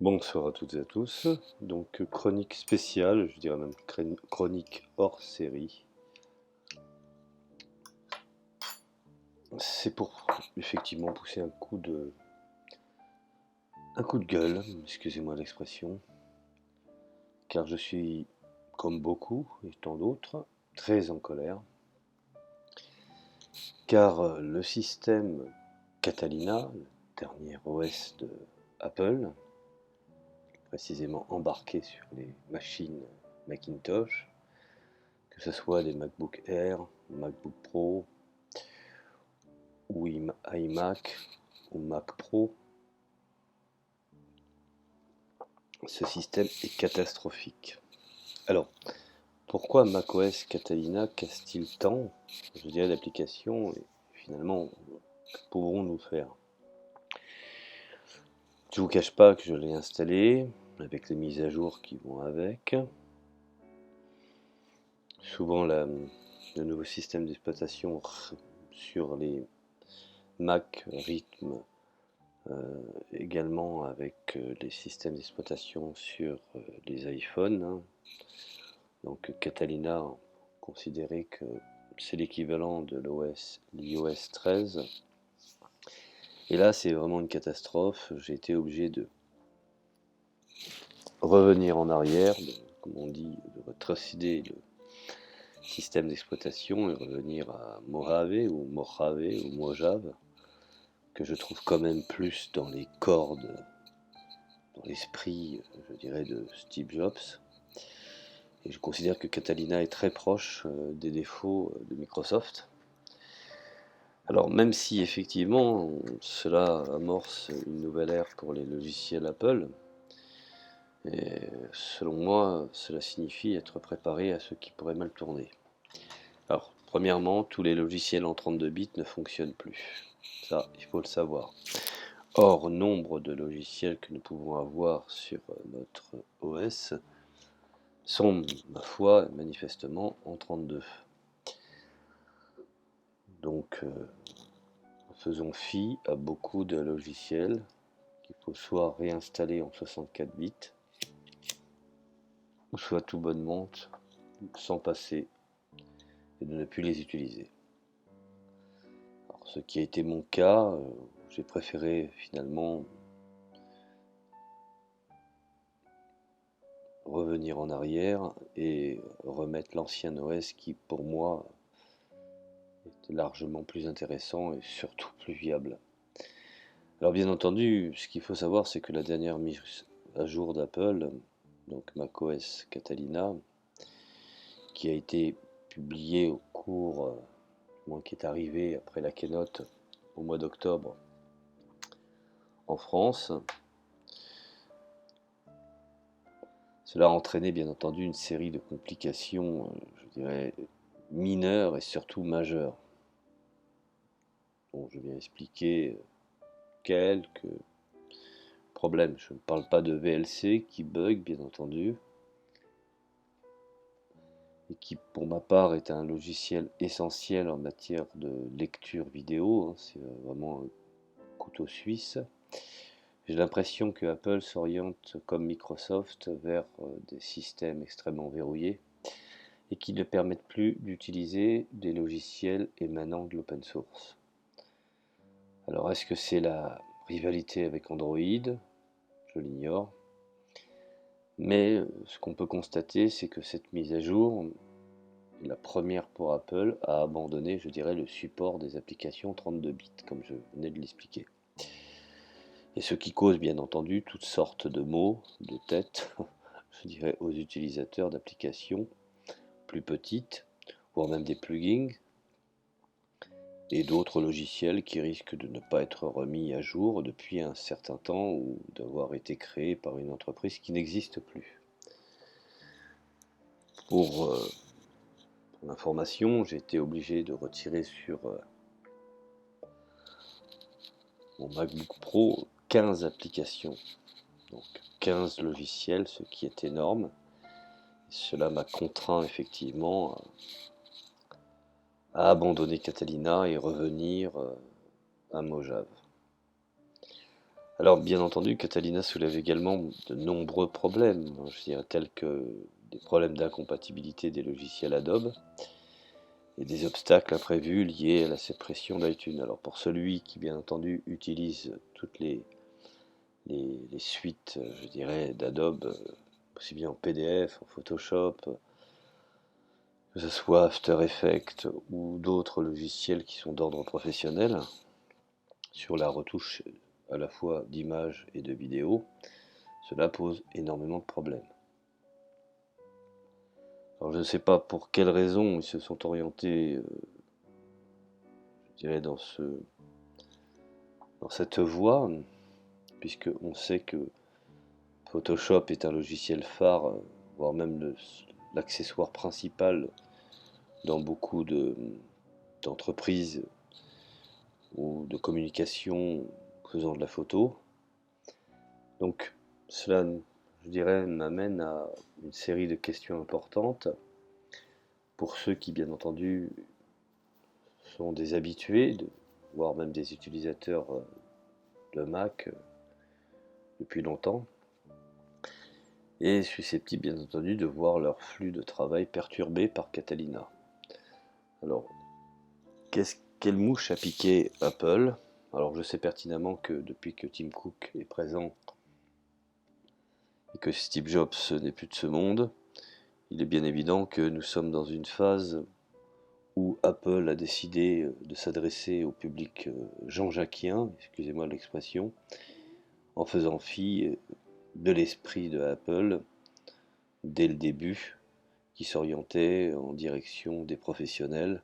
Bonsoir à toutes et à tous. Donc chronique spéciale, je dirais même chronique hors série. C'est pour effectivement pousser un coup de gueule, excusez-moi l'expression, car je suis, comme beaucoup et tant d'autres, très en colère, car le système Catalina, le dernier OS de Apple, précisément embarqué sur les machines Macintosh, que ce soit des MacBook Air, MacBook Pro ou iMac ou Mac Pro, ce système est catastrophique. Alors, pourquoi macOS Catalina casse-t-il tant, je dirais, d'applications et finalement, que pourrons-nous faire? Je ne vous cache pas que je l'ai installé, avec les mises à jour qui vont avec. Souvent, le nouveau système d'exploitation sur les Mac rythme également avec les systèmes d'exploitation sur les iPhones, hein. Donc Catalina, considéré que c'est l'équivalent de l'iOS 13. Et là, c'est vraiment une catastrophe. J'ai été obligé de revenir en arrière, comme on dit, de retrocéder le système d'exploitation et revenir à Mojave, que je trouve quand même plus dans les cordes, dans l'esprit, je dirais, de Steve Jobs. Et je considère que Catalina est très proche des défauts de Microsoft. Alors même si effectivement cela amorce une nouvelle ère pour les logiciels Apple, et selon moi cela signifie être préparé à ce qui pourrait mal tourner. Alors premièrement, tous les logiciels en 32 bits ne fonctionnent plus. Ça, il faut le savoir. Or, nombre de logiciels que nous pouvons avoir sur notre OS sont, ma foi, manifestement en 32. Donc, faisons fi à beaucoup de logiciels qu'il faut soit réinstaller en 64 bits, ou soit tout bonnement s'en passer et de ne plus les utiliser. Alors, ce qui a été mon cas, j'ai préféré finalement revenir en arrière et remettre l'ancien OS qui pour moi était largement plus intéressant et surtout plus viable. Alors bien entendu, ce qu'il faut savoir, c'est que la dernière mise à jour d'Apple, donc macOS Catalina, qui a été publiée au cours, qui est arrivé après la keynote au mois d'octobre en France, cela a entraîné bien entendu une série de complications, je dirais, mineures et surtout majeures. Bon, je viens expliquer quelques problèmes. Je ne parle pas de VLC qui bug, bien entendu, et qui, pour ma part, est un logiciel essentiel en matière de lecture vidéo, hein. C'est vraiment un couteau suisse. J'ai l'impression que Apple s'oriente, comme Microsoft, vers des systèmes extrêmement verrouillés et qui ne permettent plus d'utiliser des logiciels émanant de l'open source. Alors, est-ce que c'est la rivalité avec Android? Je l'ignore. Mais ce qu'on peut constater, c'est que cette mise à jour, la première pour Apple, a abandonné, je dirais, le support des applications 32 bits, comme je venais de l'expliquer. Et ce qui cause, bien entendu, toutes sortes de maux de tête, je dirais, aux utilisateurs d'applications plus petites, voire même des plugins, et d'autres logiciels qui risquent de ne pas être remis à jour depuis un certain temps ou d'avoir été créés par une entreprise qui n'existe plus. Pour l'information, j'ai été obligé de retirer sur mon MacBook Pro 15 applications, donc 15 logiciels, ce qui est énorme. Cela m'a contraint effectivement à abandonner Catalina et revenir à Mojave. Alors, bien entendu, Catalina soulève également de nombreux problèmes, hein, je dirais, tels que des problèmes d'incompatibilité des logiciels Adobe et des obstacles imprévus liés à la suppression d'iTunes. Alors, pour celui qui, bien entendu, utilise toutes les suites, je dirais, d'Adobe, aussi bien en PDF, en Photoshop, que ce soit After Effects ou d'autres logiciels qui sont d'ordre professionnel, sur la retouche à la fois d'images et de vidéos, cela pose énormément de problèmes. Alors je ne sais pas pour quelles raisons ils se sont orientés, je dirais, dans cette voie, puisque on sait que Photoshop est un logiciel phare, voire même l'accessoire principal dans beaucoup d'entreprises ou de communication faisant de la photo. Donc cela, je dirais, m'amène à une série de questions importantes pour ceux qui, bien entendu, sont des habitués, voire même des utilisateurs de Mac depuis longtemps, et susceptibles, bien entendu, de voir leur flux de travail perturbé par Catalina. Alors, quelle mouche a piqué Apple? Alors, je sais pertinemment que depuis que Tim Cook est présent et que Steve Jobs n'est plus de ce monde, il est bien évident que nous sommes dans une phase où Apple a décidé de s'adresser au public jean-jacquien, excusez-moi l'expression, en faisant fi de l'esprit de Apple dès le début, qui s'orientait en direction des professionnels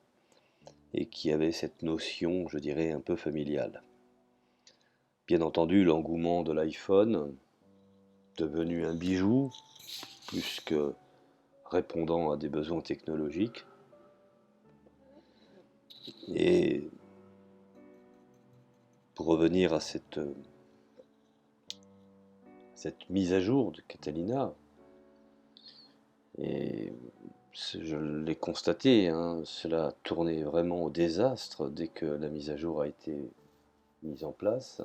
et qui avait cette notion, je dirais, un peu familiale. Bien entendu, l'engouement de l'iPhone, devenu un bijou, plus que répondant à des besoins technologiques, et pour revenir à cette mise à jour de Catalina, et je l'ai constaté, hein, cela a tourné vraiment au désastre dès que la mise à jour a été mise en place.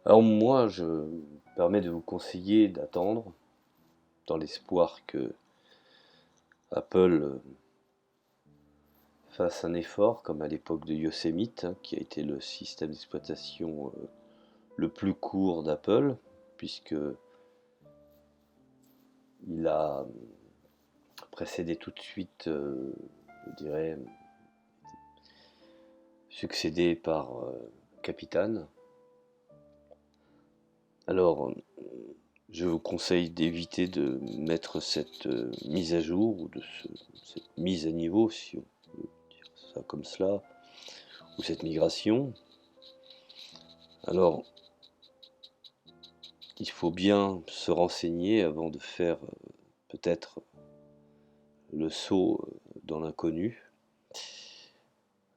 Alors moi, je me permets de vous conseiller d'attendre, dans l'espoir que Apple fasse un effort, comme à l'époque de Yosemite, hein, qui a été le système d'exploitation le plus court d'Apple, puisque il a précédé tout de suite, je dirais, succédé par Capitane. Alors, je vous conseille d'éviter de mettre cette mise à jour, ou cette mise à niveau, si on peut dire ça comme cela, ou cette migration. Alors, il faut bien se renseigner avant de faire peut-être le saut dans l'inconnu.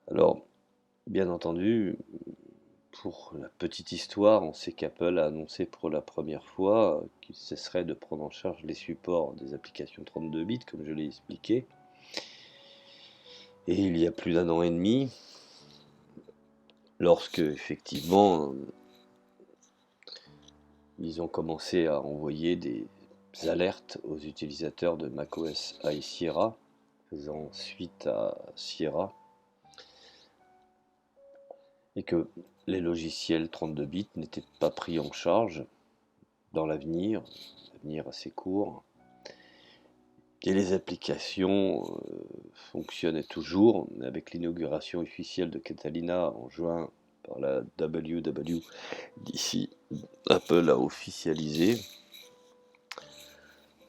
Alors, bien entendu, pour la petite histoire, on sait qu'Apple a annoncé pour la première fois qu'il cesserait de prendre en charge les supports des applications 32 bits, comme je l'ai expliqué. Et il y a plus d'un an et demi, lorsque effectivement ils ont commencé à envoyer des alertes aux utilisateurs de macOS High Sierra, faisant suite à Sierra, et que les logiciels 32 bits n'étaient pas pris en charge dans l'avenir assez court, et les applications fonctionnaient toujours, mais avec l'inauguration officielle de Catalina en juin par la WWDC, Apple a officialisé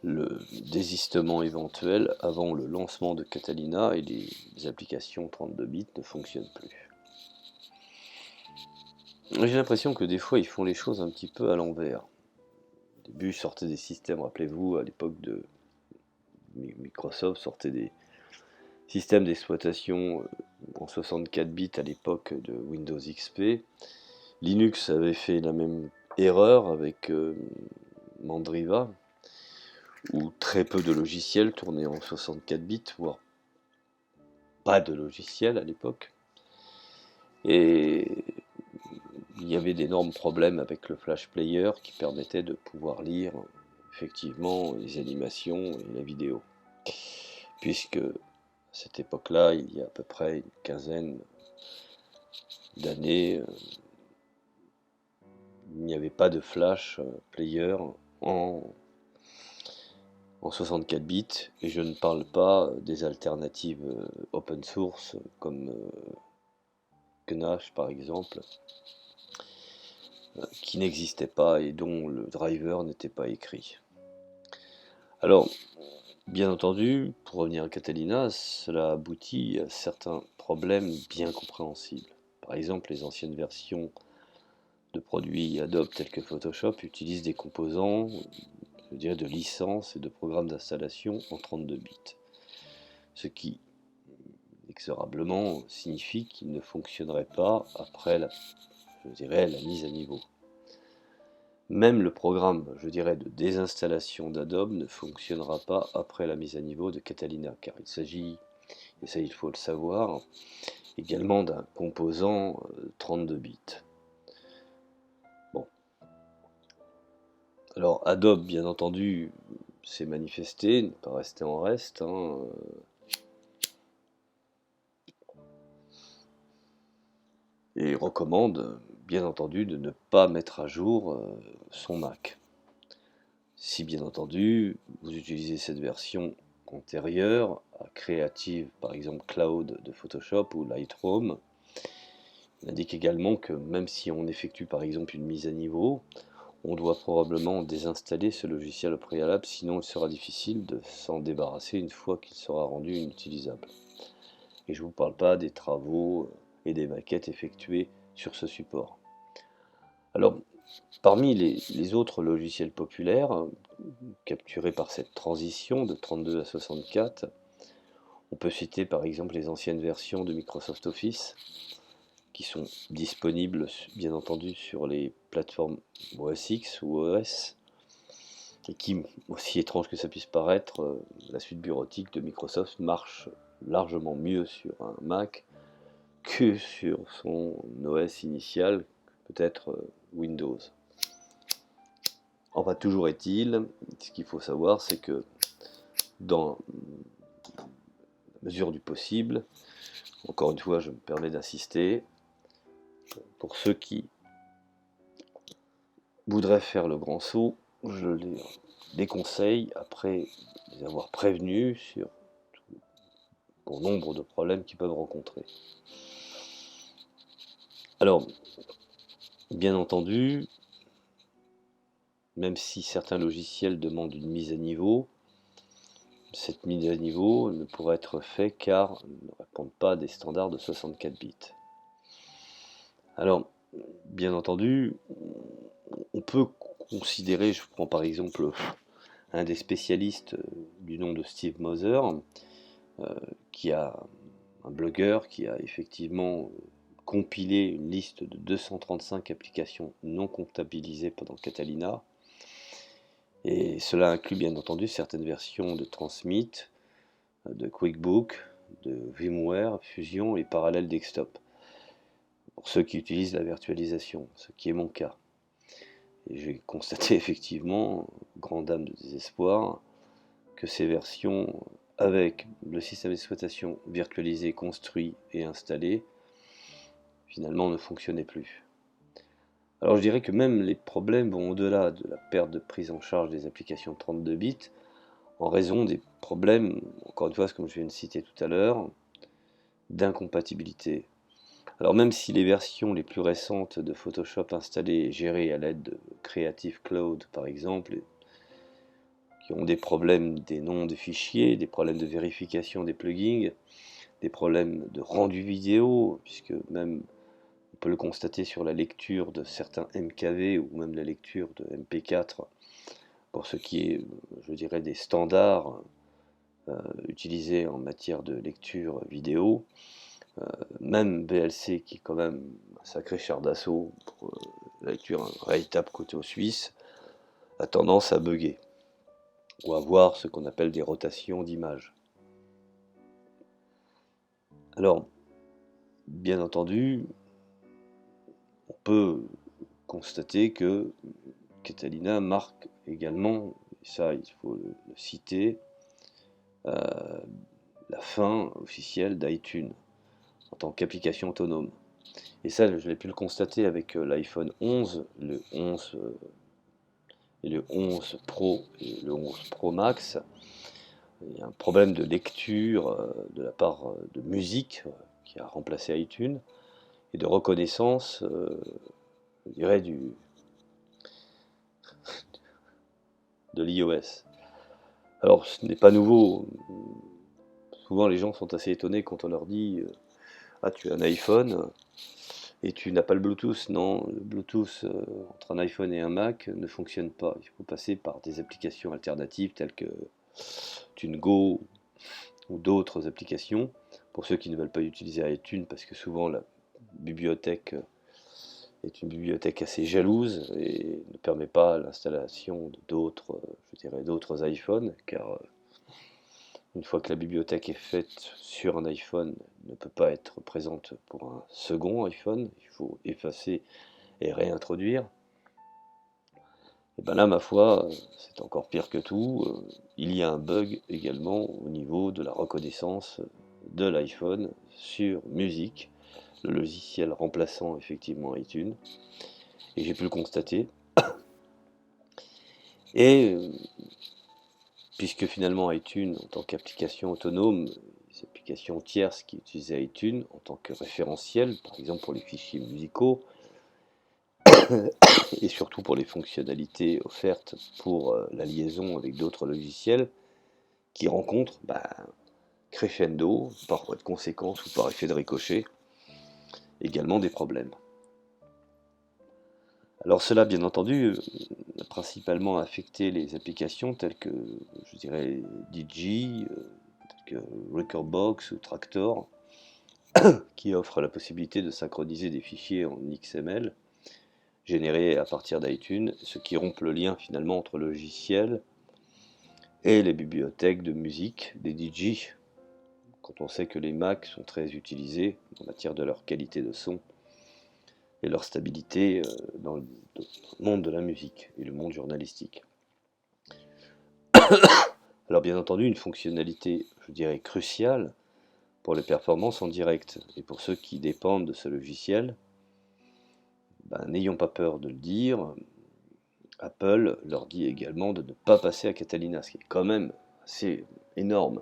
le désistement éventuel avant le lancement de Catalina, et les applications 32 bits ne fonctionnent plus. J'ai l'impression que des fois ils font les choses un petit peu à l'envers. Au début sortaient des systèmes, rappelez-vous, à l'époque de Microsoft, sortait des systèmes d'exploitation en 64 bits à l'époque de Windows XP. Linux avait fait la même erreur avec Mandriva, où très peu de logiciels tournaient en 64 bits, voire pas de logiciel à l'époque. Et il y avait d'énormes problèmes avec le Flash Player qui permettait de pouvoir lire effectivement les animations et la vidéo. Puisque à cette époque-là, il y a à peu près une quinzaine d'années, il n'y avait pas de Flash Player en, en 64 bits, et je ne parle pas des alternatives open source comme Knash par exemple, qui n'existaient pas et dont le driver n'était pas écrit. Alors, bien entendu, pour revenir à Catalina, cela aboutit à certains problèmes bien compréhensibles. Par exemple, les anciennes versions de produits Adobe tels que Photoshop utilisent des composants, je dirais, de licences et de programmes d'installation en 32 bits. Ce qui, inexorablement, signifie qu'il ne fonctionnerait pas après je dirais, la mise à niveau. Même le programme, je dirais, de désinstallation d'Adobe ne fonctionnera pas après la mise à niveau de Catalina, car il s'agit, et ça il faut le savoir, également d'un composant 32 bits. Bon. Alors Adobe, bien entendu, s'est manifesté, n'est pas resté en reste, et recommande, bien entendu, de ne pas mettre à jour son Mac. Si bien entendu, vous utilisez cette version antérieure à Creative, par exemple Cloud de Photoshop ou Lightroom, il indique également que même si on effectue par exemple une mise à niveau, on doit probablement désinstaller ce logiciel au préalable, sinon il sera difficile de s'en débarrasser une fois qu'il sera rendu inutilisable. Et je ne vous parle pas des travaux et des maquettes effectuées sur ce support. Alors, parmi les autres logiciels populaires, capturés par cette transition de 32 à 64, on peut citer par exemple les anciennes versions de Microsoft Office, qui sont disponibles bien entendu sur les plateformes OS X ou OS, et qui, aussi étrange que ça puisse paraître, la suite bureautique de Microsoft marche largement mieux sur un Mac que sur son OS initial, peut-être Windows. Enfin, toujours est-il, ce qu'il faut savoir, c'est que dans la mesure du possible, encore une fois, je me permets d'insister, pour ceux qui voudraient faire le grand saut, je les déconseille, après les avoir prévenus sur bon nombre de problèmes qu'ils peuvent rencontrer. Alors, bien entendu, même si certains logiciels demandent une mise à niveau, cette mise à niveau ne pourra être faite car ils ne répondent pas à des standards de 64 bits. Alors, bien entendu, on peut considérer, je prends par exemple un des spécialistes du nom de Steve Moser, qui a un blogueur qui a effectivement compilé une liste de 235 applications non comptabilisées pendant Catalina, et cela inclut bien entendu certaines versions de Transmit, de QuickBook, de VMware, Fusion et Parallel Desktop, pour ceux qui utilisent la virtualisation, ce qui est mon cas. Et j'ai constaté effectivement, grande dame de désespoir, que ces versions avec le système d'exploitation virtualisé, construit et installé, finalement ne fonctionnaient plus. Alors je dirais que même les problèmes vont au-delà de la perte de prise en charge des applications 32 bits, en raison des problèmes, encore une fois, comme je viens de citer tout à l'heure, d'incompatibilité. Alors même si les versions les plus récentes de Photoshop installées et gérées à l'aide de Creative Cloud par exemple, qui ont des problèmes des noms de fichiers, des problèmes de vérification des plugins, des problèmes de rendu vidéo, puisque même on peut le constater sur la lecture de certains MKV ou même la lecture de MP4, pour ce qui est, je dirais, des standards utilisés en matière de lecture vidéo. Même VLC, qui est quand même un sacré char d'assaut pour la lecture, un véritable couteau suisse, a tendance à bugger, ou avoir ce qu'on appelle des rotations d'images. Alors, bien entendu, on peut constater que Catalina marque également, et ça il faut le citer, la fin officielle d'iTunes en tant qu'application autonome. Et ça, je l'ai pu le constater avec l'iPhone 11, le 11 et le 11 Pro et le 11 Pro Max. Il y a un problème de lecture de la part de musique qui a remplacé iTunes et de reconnaissance, je dirais, de l'iOS. Alors, ce n'est pas nouveau. Souvent, les gens sont assez étonnés quand on leur dit ah, tu as un iPhone et tu n'as pas le Bluetooth. Non, le Bluetooth entre un iPhone et un Mac ne fonctionne pas. Il faut passer par des applications alternatives telles que TuneGo ou d'autres applications. Pour ceux qui ne veulent pas utiliser iTunes, parce que souvent la bibliothèque est une bibliothèque assez jalouse et ne permet pas l'installation d'autres, je dirais, d'autres iPhones, car une fois que la bibliothèque est faite sur un iPhone, elle ne peut pas être présente pour un second iPhone, il faut effacer et réintroduire. Et bien là, ma foi, c'est encore pire que tout. Il y a un bug également au niveau de la reconnaissance de l'iPhone sur Music, le logiciel remplaçant effectivement iTunes. Et j'ai pu le constater. Et puisque finalement iTunes, en tant qu'application autonome, les applications tierces qui utilisaient iTunes en tant que référentiel, par exemple pour les fichiers musicaux, et surtout pour les fonctionnalités offertes pour la liaison avec d'autres logiciels, qui rencontrent crescendo, par voie de conséquence ou par effet de ricochet, également des problèmes. Alors cela, bien entendu, a principalement affecté les applications telles que, je dirais, Digi, telles que Recordbox ou Tractor, qui offrent la possibilité de synchroniser des fichiers en XML générés à partir d'iTunes, ce qui rompt le lien finalement entre le logiciel et les bibliothèques de musique des DJ, quand on sait que les Mac sont très utilisés en matière de leur qualité de son et leur stabilité dans le monde de la musique et le monde journalistique. Alors bien entendu, une fonctionnalité, je dirais, cruciale pour les performances en direct et pour ceux qui dépendent de ce logiciel, n'ayons pas peur de le dire, Apple leur dit également de ne pas passer à Catalina, ce qui est quand même assez énorme.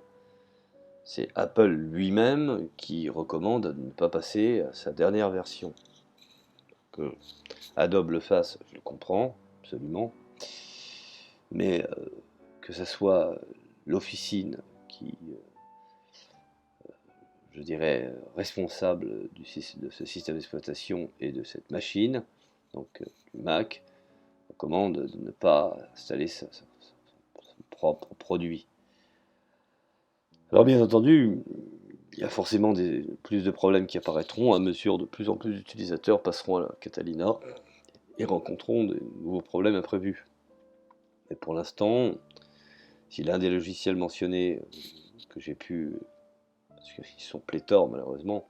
C'est Apple lui-même qui recommande de ne pas passer à sa dernière version. Que Adobe le fasse, je le comprends, absolument. Mais que ce soit l'officine qui, je dirais, responsable de ce système d'exploitation et de cette machine, donc du Mac, recommande de ne pas installer son propre produit. Alors bien entendu, il y a forcément plus de problèmes qui apparaîtront à mesure de plus en plus d'utilisateurs passeront à la Catalina et rencontreront de nouveaux problèmes imprévus. Mais pour l'instant, si l'un des logiciels mentionnés que j'ai pu, parce qu'ils sont pléthores malheureusement,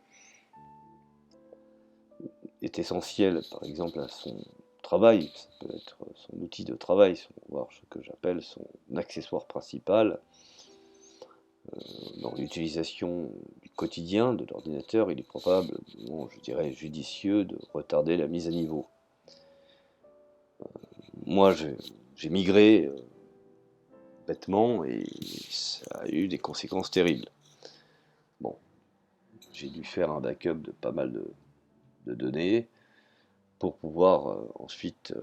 est essentiel par exemple à son travail, ça peut être son outil de travail, voire ce que j'appelle son accessoire principal, dans l'utilisation du quotidien de l'ordinateur, il est probablement, je dirais, judicieux de retarder la mise à niveau. Moi, j'ai migré bêtement et ça a eu des conséquences terribles. Bon, j'ai dû faire un backup de pas mal de données pour pouvoir ensuite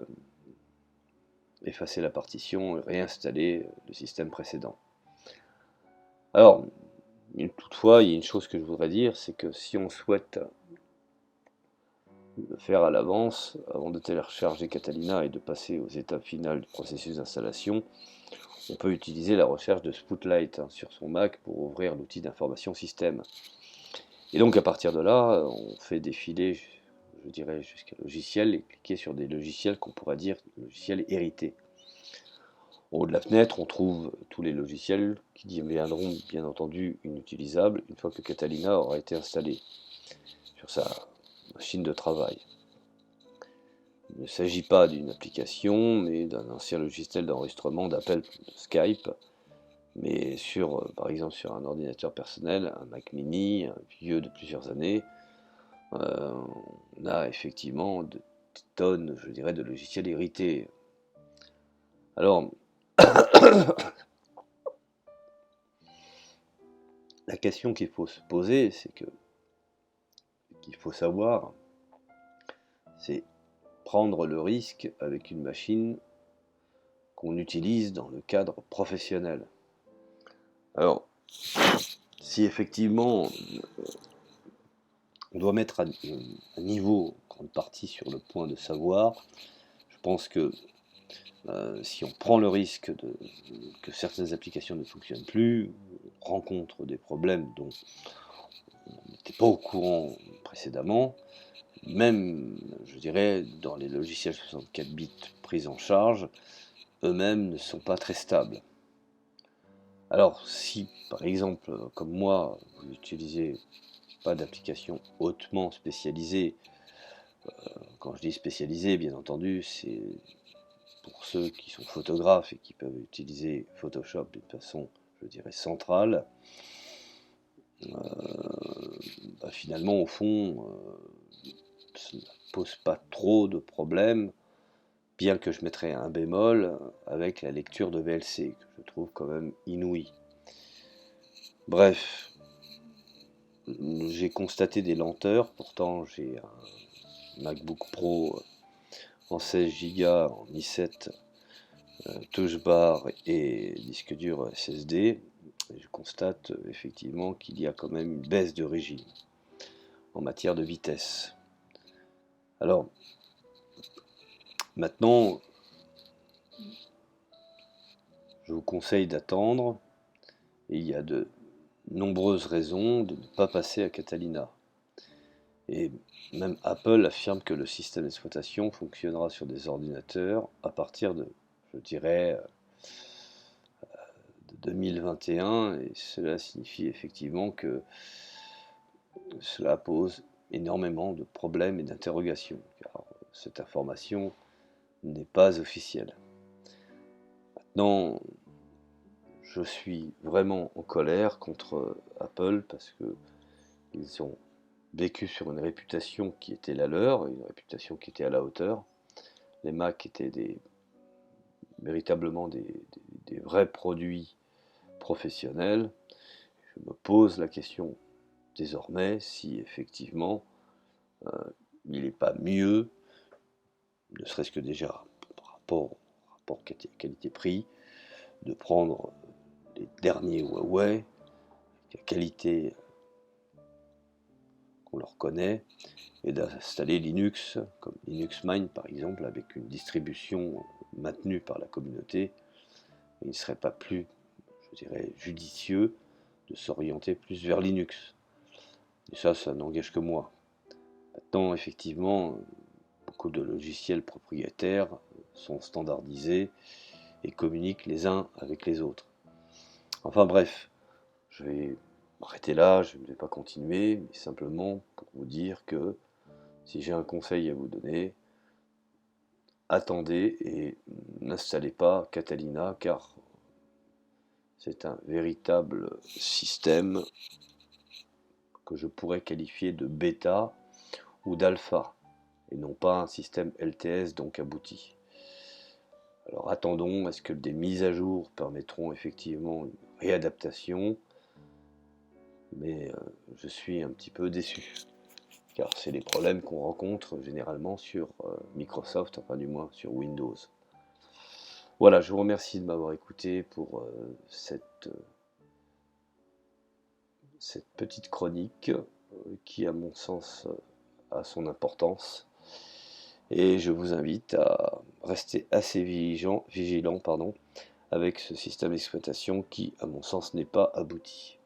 effacer la partition et réinstaller le système précédent. Alors, toutefois, il y a une chose que je voudrais dire, c'est que si on souhaite le faire à l'avance, avant de télécharger Catalina et de passer aux étapes finales du processus d'installation, on peut utiliser la recherche de Spotlight sur son Mac pour ouvrir l'outil d'information système. Et donc à partir de là, on fait défiler, je dirais, jusqu'à logiciel et cliquer sur des logiciels qu'on pourrait dire logiciels hérités. En haut de la fenêtre, on trouve tous les logiciels qui deviendront bien entendu inutilisables une fois que Catalina aura été installée sur sa machine de travail. Il ne s'agit pas d'une application, mais d'un ancien logiciel d'enregistrement d'appel Skype, mais par exemple sur un ordinateur personnel, un Mac mini, un vieux de plusieurs années, on a effectivement de tonnes, je dirais, de logiciels hérités. Alors, la question qu'il faut se poser, qu'il faut savoir, c'est prendre le risque avec une machine qu'on utilise dans le cadre professionnel. Alors, si effectivement on doit mettre à niveau en grande partie sur le point de savoir, je pense que si on prend le risque que certaines applications ne fonctionnent plus, on rencontre des problèmes dont on n'était pas au courant précédemment, même, je dirais, dans les logiciels 64 bits pris en charge, eux-mêmes ne sont pas très stables. Alors, si, par exemple, comme moi, vous n'utilisez pas d'application hautement spécialisée, quand je dis spécialisée, bien entendu, c'est pour ceux qui sont photographes et qui peuvent utiliser Photoshop d'une façon, je dirais, centrale, finalement, au fond, ça ne pose pas trop de problèmes, bien que je mettrais un bémol avec la lecture de VLC, que je trouve quand même inouïe. Bref, j'ai constaté des lenteurs, pourtant j'ai un MacBook Pro en 16 Go, en i7, touch bar et disque dur SSD. Je constate effectivement qu'il y a quand même une baisse de régime en matière de vitesse. Alors, maintenant, je vous conseille d'attendre, et il y a de nombreuses raisons de ne pas passer à Catalina. Et même Apple affirme que le système d'exploitation fonctionnera sur des ordinateurs à partir de, je dirais, de 2021, et cela signifie effectivement que cela pose énormément de problèmes et d'interrogations, car cette information n'est pas officielle. Maintenant, je suis vraiment en colère contre Apple parce que ils ont vécu sur une réputation qui était la leur, une réputation qui était à la hauteur. Les Mac étaient véritablement des vrais produits professionnels. Je me pose la question désormais si effectivement il n'est pas mieux, ne serait-ce que déjà par rapport qualité-prix, de prendre les derniers Huawei, la qualité qu'on leur connaît, et d'installer Linux, comme Linux Mint par exemple, avec une distribution maintenue par la communauté. Il ne serait pas plus, je dirais, judicieux de s'orienter plus vers Linux. Et ça n'engage que moi. Maintenant, effectivement, beaucoup de logiciels propriétaires sont standardisés et communiquent les uns avec les autres. Enfin bref, je vais m'arrêter là, je ne vais pas continuer, mais simplement pour vous dire que si j'ai un conseil à vous donner, attendez et n'installez pas Catalina, car c'est un véritable système que je pourrais qualifier de bêta ou d'alpha, et non pas un système LTS donc abouti. Alors attendons, est-ce que des mises à jour permettront effectivement une réadaptation, mais je suis un petit peu déçu, car c'est les problèmes qu'on rencontre généralement sur Microsoft, enfin du moins sur Windows. Voilà, je vous remercie de m'avoir écouté pour cette petite chronique qui, à mon sens, a son importance. Et je vous invite à rester assez vigilant, avec ce système d'exploitation qui, à mon sens, n'est pas abouti.